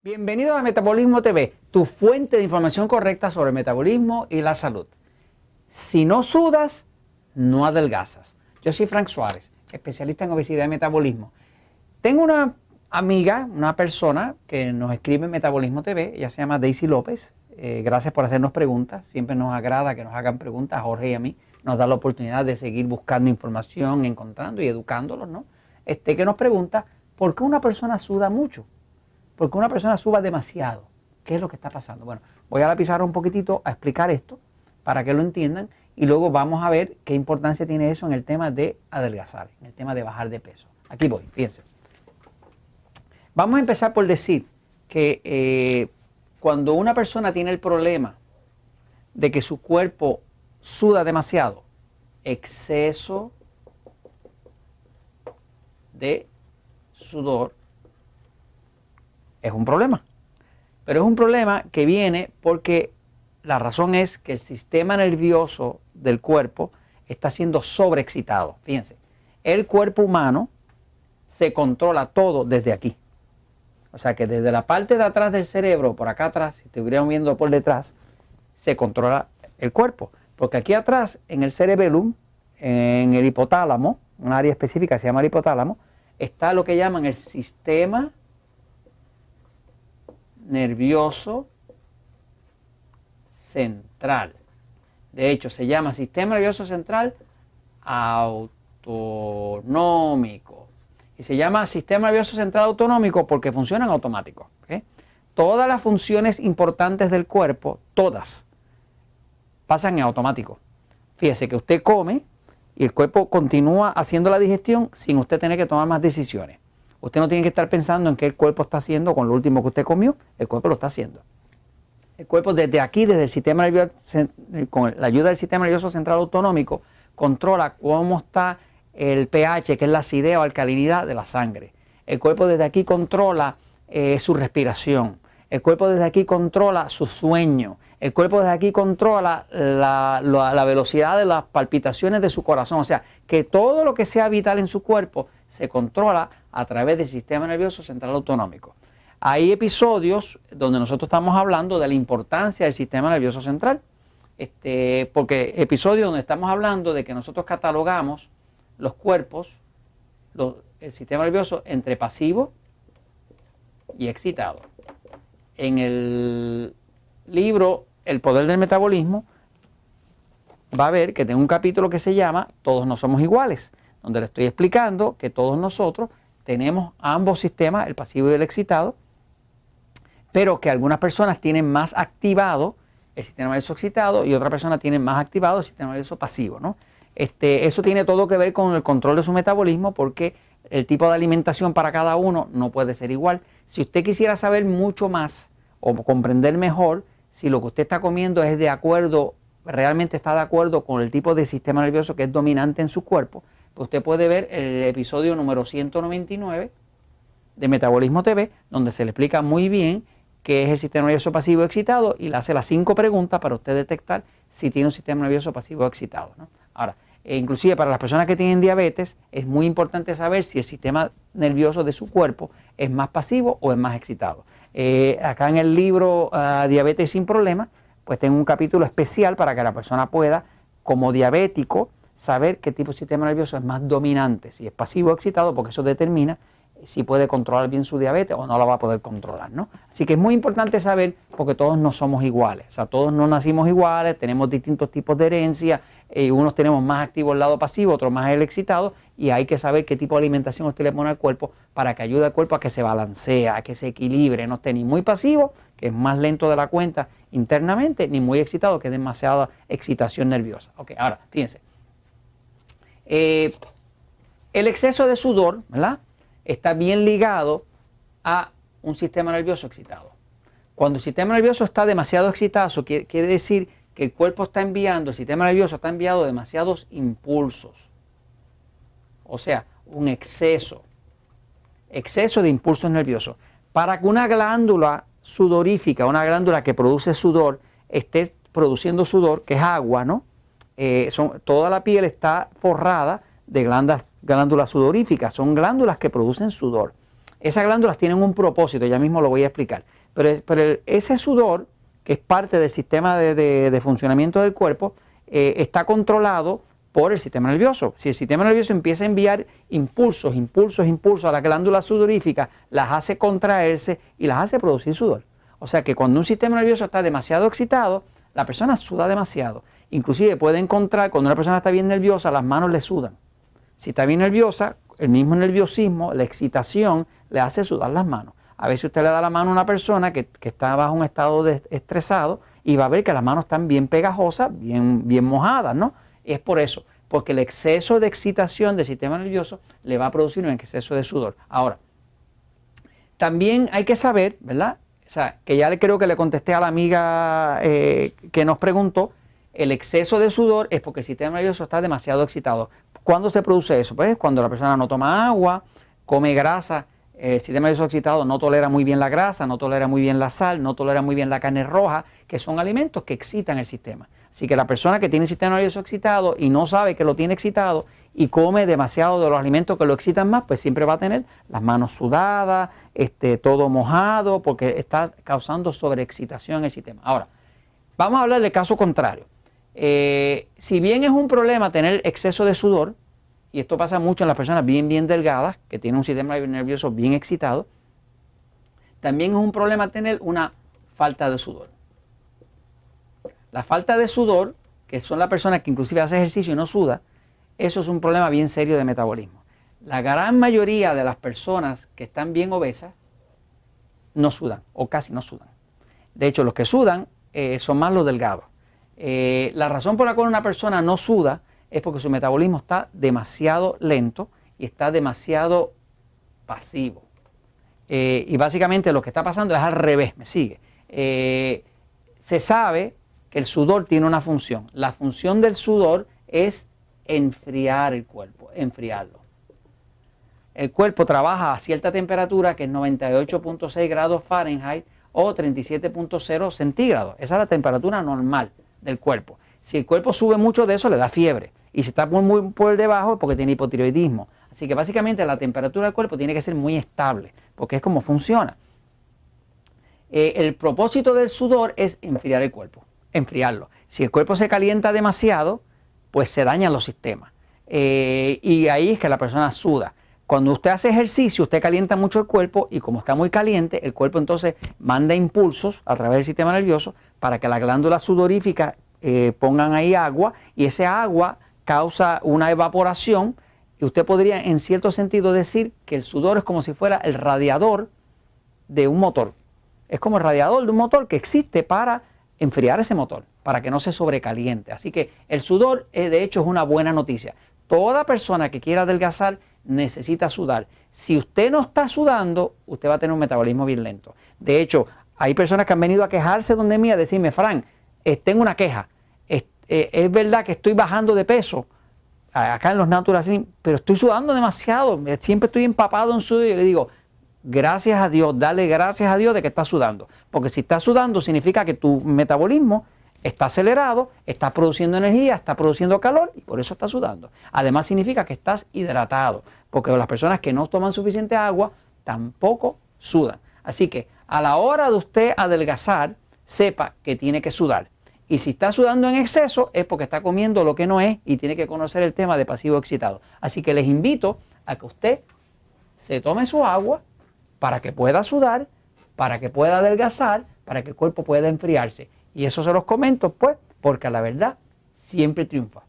Bienvenido a Metabolismo TV, tu fuente de información correcta sobre el metabolismo y la salud. Si no sudas, no adelgazas. Yo soy Frank Suárez, especialista en obesidad y metabolismo. Tengo una amiga, una persona que nos escribe en Metabolismo TV, ella se llama Daisy López. Gracias por hacernos preguntas, siempre nos agrada que nos hagan preguntas a Jorge y a mí. Nos da la oportunidad de seguir buscando información, encontrando y educándolos, ¿no? Que nos pregunta, ¿por qué una persona suda mucho? Porque una persona suba demasiado. ¿Qué es lo que está pasando? Bueno, voy a la pizarra un poquitito a explicar esto para que lo entiendan y luego vamos a ver qué importancia tiene eso en el tema de adelgazar, en el tema de bajar de peso. Aquí voy, fíjense. Vamos a empezar por decir que cuando una persona tiene el problema de que su cuerpo suda demasiado, exceso de sudor, es un problema, pero es un problema que viene porque la razón es que el sistema nervioso del cuerpo está siendo sobreexcitado. Fíjense, el cuerpo humano se controla todo desde aquí. O sea que desde la parte de atrás del cerebro, por acá atrás, si estuviéramos viendo por detrás, se controla el cuerpo. Porque aquí atrás, en el cerebellum, en el hipotálamo, un área específica se llama el hipotálamo, está lo que llaman el sistema nervioso central. De hecho, se llama sistema nervioso central autonómico. Y se llama sistema nervioso central autonómico porque funciona en automático. ¿Okay? Todas las funciones importantes del cuerpo, todas, pasan en automático. Fíjese que usted come y el cuerpo continúa haciendo la digestión sin usted tener que tomar más decisiones. Usted no tiene que estar pensando en qué el cuerpo está haciendo con lo último que usted comió, el cuerpo lo está haciendo. El cuerpo desde aquí, desde el sistema nervioso, con la ayuda del sistema nervioso central autonómico, controla cómo está el pH, que es la acidez o alcalinidad de la sangre. El cuerpo desde aquí controla su respiración. El cuerpo desde aquí controla su sueño. El cuerpo desde aquí controla la velocidad de las palpitaciones de su corazón. O sea, que todo lo que sea vital en su cuerpo se controla a través del sistema nervioso central autonómico. Hay episodios donde nosotros estamos hablando de la importancia del sistema nervioso central, porque episodios donde estamos hablando de que nosotros catalogamos los cuerpos, el sistema nervioso entre pasivo y excitado. En el libro El poder del metabolismo va a ver que tengo un capítulo que se llama Todos no somos iguales, donde le estoy explicando que todos nosotros tenemos ambos sistemas, el pasivo y el excitado, pero que algunas personas tienen más activado el sistema nervioso excitado y otras personas tienen más activado el sistema nervioso pasivo, ¿no? Eso tiene todo que ver con el control de su metabolismo porque el tipo de alimentación para cada uno no puede ser igual. Si usted quisiera saber mucho más o comprender mejor si lo que usted está comiendo es de acuerdo, realmente está de acuerdo con el tipo de sistema nervioso que es dominante en su cuerpo, usted puede ver el episodio número 199 de Metabolismo TV, donde se le explica muy bien qué es el sistema nervioso pasivo excitado y le hace las 5 preguntas para usted detectar si tiene un sistema nervioso pasivo excitado, ¿no? Ahora, inclusive para las personas que tienen diabetes, es muy importante saber si el sistema nervioso de su cuerpo es más pasivo o es más excitado. Acá en el libro Diabetes sin Problemas, pues tengo un capítulo especial para que la persona pueda, como diabético, saber qué tipo de sistema nervioso es más dominante, si es pasivo o excitado, porque eso determina si puede controlar bien su diabetes o no la va a poder controlar, ¿no? Así que es muy importante saber porque todos no somos iguales, o sea, todos no nacimos iguales, tenemos distintos tipos de herencia, unos tenemos más activo el lado pasivo, otros más el excitado, y hay que saber qué tipo de alimentación usted le pone al cuerpo para que ayude al cuerpo a que se balancee, a que se equilibre, no esté ni muy pasivo, que es más lento de la cuenta internamente, ni muy excitado, que es demasiada excitación nerviosa. Ok, ahora, fíjense. El exceso de sudor, ¿verdad?, está bien ligado a un sistema nervioso excitado. Cuando el sistema nervioso está demasiado excitado, eso quiere decir que el cuerpo está enviando, el sistema nervioso está enviando demasiados impulsos. O sea, un exceso de impulsos nerviosos. Para que una glándula sudorífica, una glándula que produce sudor, esté produciendo sudor, que es agua, ¿no? Toda la piel está forrada de glándulas sudoríficas, son glándulas que producen sudor. Esas glándulas tienen un propósito, ya mismo lo voy a explicar, Pero ese sudor, que es parte del sistema de funcionamiento del cuerpo, está controlado por el sistema nervioso. Si el sistema nervioso empieza a enviar impulsos a las glándulas sudoríficas, las hace contraerse y las hace producir sudor. O sea que cuando un sistema nervioso está demasiado excitado, la persona suda demasiado. Inclusive puede encontrar, cuando una persona está bien nerviosa, las manos le sudan. Si está bien nerviosa, el mismo nerviosismo, la excitación, le hace sudar las manos. A veces usted le da la mano a una persona que está bajo un estado estresado y va a ver que las manos están bien pegajosas, bien mojadas, ¿no? Y es por eso, porque el exceso de excitación del sistema nervioso le va a producir un exceso de sudor. Ahora, también hay que saber, ¿verdad? O sea, que ya creo que le contesté a la amiga que nos preguntó, el exceso de sudor es porque el sistema nervioso está demasiado excitado. ¿Cuándo se produce eso? Pues cuando la persona no toma agua, come grasa. El sistema nervioso excitado no tolera muy bien la grasa, no tolera muy bien la sal, no tolera muy bien la carne roja, que son alimentos que excitan el sistema. Así que la persona que tiene el sistema nervioso excitado y no sabe que lo tiene excitado y come demasiado de los alimentos que lo excitan más, pues siempre va a tener las manos sudadas, todo mojado, porque está causando sobreexcitación en el sistema. Ahora, vamos a hablar del caso contrario. Si bien es un problema tener exceso de sudor, y esto pasa mucho en las personas bien delgadas, que tienen un sistema nervioso bien excitado, también es un problema tener una falta de sudor. La falta de sudor, que son las personas que inclusive hacen ejercicio y no suda, eso es un problema bien serio de metabolismo. La gran mayoría de las personas que están bien obesas no sudan o casi no sudan. De hecho, los que sudan son más los delgados. La razón por la cual una persona no suda es porque su metabolismo está demasiado lento y está demasiado pasivo. Y básicamente lo que está pasando es al revés, me sigue. Se sabe que el sudor tiene una función. La función del sudor es enfriar el cuerpo, enfriarlo. El cuerpo trabaja a cierta temperatura, que es 98.6 grados Fahrenheit o 37.0 centígrados. Esa es la temperatura normal del cuerpo. Si el cuerpo sube mucho de eso, le da fiebre. Y si está muy por debajo es porque tiene hipotiroidismo. Así que básicamente la temperatura del cuerpo tiene que ser muy estable, porque es como funciona. El propósito del sudor es enfriar el cuerpo, enfriarlo. Si el cuerpo se calienta demasiado, pues se dañan los sistemas. Y ahí es que la persona suda. Cuando usted hace ejercicio, usted calienta mucho el cuerpo y como está muy caliente, el cuerpo entonces manda impulsos a través del sistema nervioso para que las glándulas sudoríficas pongan ahí agua y ese agua causa una evaporación y usted podría en cierto sentido decir que el sudor es como si fuera el radiador de un motor. Es como el radiador de un motor que existe para enfriar ese motor, para que no se sobrecaliente. Así que el sudor de hecho es una buena noticia. Toda persona que quiera adelgazar necesita sudar. Si usted no está sudando, usted va a tener un metabolismo bien lento. De hecho, hay personas que han venido a quejarse donde mí a decirme, Fran, tengo una queja. Es verdad que estoy bajando de peso acá en los Natural Slim, pero estoy sudando demasiado, siempre estoy empapado en sudor. Y yo le digo, gracias a Dios, dale gracias a Dios de que estás sudando, porque si estás sudando significa que tu metabolismo está acelerado, está produciendo energía, está produciendo calor y por eso estás sudando. Además significa que estás hidratado, porque las personas que no toman suficiente agua tampoco sudan. Así que a la hora de usted adelgazar, sepa que tiene que sudar. Y si está sudando en exceso es porque está comiendo lo que no es y tiene que conocer el tema de pasivo excitado. Así que les invito a que usted se tome su agua para que pueda sudar, para que pueda adelgazar, para que el cuerpo pueda enfriarse. Y eso se los comento pues porque la verdad siempre triunfa.